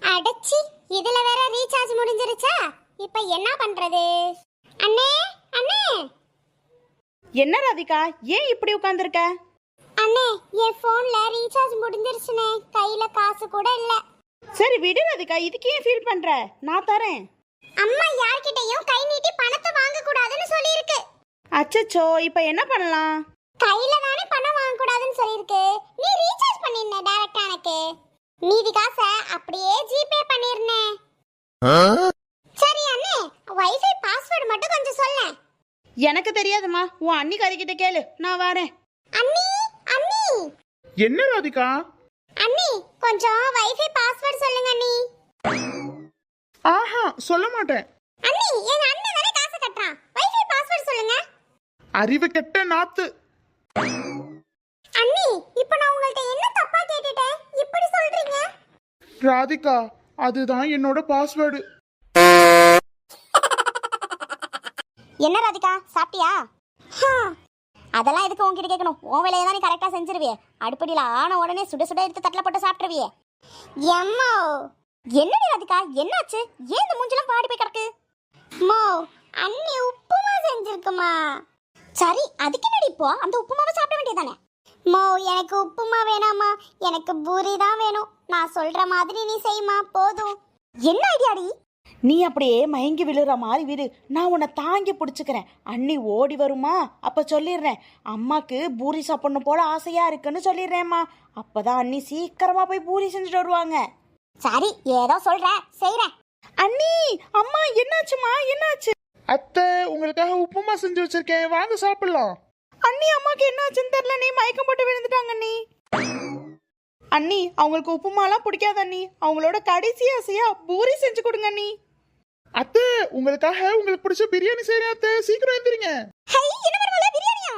அடச்சி, இதுல வேற ரீசார்ஜ் முடிஞ்சிருச்சா? இப்ப என்ன பண்றது? அண்ணே அண்ணே. என்ன ராதிகா, ஏன் இப்படி உட்கார்ந்திருக்க? அண்ணே, என் போன்ல ரீசார்ஜ் முடிஞ்சிருச்சுனே, கையில காசு கூட இல்ல. சரி விடு ராதிகா, இதுக்கு ஏன் ஃபீல் பண்ற? நான் தரேன். அம்மா யார்கிட்டயும் கை நீட்டி பணத்தை வாங்க கூடாதுன்னு சொல்லிருக்கு. அச்சச்சோ, இப்போ என்ன பண்ணலாம்? கையில தானே பணம் வாங்க கூடாதுன்னு சொல்லிருக்கு. நீ ரீசார்ஜ் பண்ணிருந்த டைரக்டா எனக்கு. மீதி காசை அப்படியே ஜிபே பண்ணிருனே. சரி அண்ணே, வைஃபை பாஸ்வேர்ட் மட்டும் கொஞ்சம் சொல்ல. எனக்கு தெரியாதுமா, உன் அண்ணி கறிக்கிட்ட கேளு, நான் வரேன். அண்ணி அண்ணி. என்ன ராதிகா? அண்ணி, கொஞ்சம் வைஃபை பாஸ்வேர்ட் சொல்லுங்க அண்ணி. ஆஹா, சொல்ல மாட்டேன். அண்ணி, எங்க அண்ணன் தானே காசு கட்டறான். வைஃபை பாஸ்வேர்ட் சொல்லுங்க. அறிவு கெட்ட நாத்து. அண்ணி, இப்போ நான் உங்கள்ட்ட என்ன தப்பா கேட்டுட்டேன்? இப்படி சொல்றீங்க? ராதிகா, அதுதான் என்னோட பாஸ்வேர்டு. என்ன ராதிகா, சாப்பிட்டியா? அதெல்லாம் எதுக்கு உன்கிட்ட கேட்கணும்? உன் வேலையை தான் நீ கரெக்டா செஞ்சிருவியே. அடுப்படியில் ஆன உடனே சுட சுட எடுத்து தட்டில் போட்டு சாப்பிட்டுருவியே. எம்மோ. என்னடி ராதிகா, என்னாச்சு? ஏன் இந்த மூஞ்செல்லாம் பாடி போய் கிடக்கு? மோ, அண்ணி உப்புமா செஞ்சிருக்குமா? சரி, அதுக்கு என்னடி இப்போ? அந்த உப்புமாவை சாப்பிட வேண்டியதானே? மோ, எனக்கு உப்புமா வேணாமா, எனக்கு பூரி தான் வேணும். நான் சொல்ற மாதிரி நீ செய்யுமா, போதும். என்ன ஐடியாடி? நீ அப்படியே மயங்கி விழுற மாதிரி விடு, நான் உன்னை தாங்கி பிடிச்சிக்கிறேன். அண்ணி ஓடி வருமா அப்ப சொல்லிடுறேன், அம்மாக்கு பூரி சாப்பிடணும் போல ஆசையா இருக்குன்னு சொல்லிடுறேம்மா. அப்பதான் அண்ணி சீக்கிரமா போய் பூரி செஞ்சுட்டு வருவாங்க. சரி, ஏதோ சொல்றேன், செய்றேன். அண்ணி, அம்மா, என்னாச்சுமா, என்னாச்சு? அத்தை, உங்களுக்காக உப்புமா செஞ்சு வச்சிருக்கேன், வாங்க சாப்பிடலாம். அண்ணி, அம்மாக்கு என்னாச்சுன்னு தெரியல, நீ மயக்கம் போட்டு விழுந்துட்டாங்க அண்ணி. அண்ணி, அவங்களுக்கு உப்புமாலாம் பிடிக்காது அண்ணி, அவங்களோட கடைசி ஆசையா பூரி செஞ்சு கொடுங்க அண்ணி. அத்தை, உங்களுக்காக உங்களுக்கு பிடிச்ச பிரியாணி செய்யறேன் அத்தை, சீக்கிரம் எழுந்திரிங்க. ஹை, என்ன பரவாயில்ல, பிரியாணியா?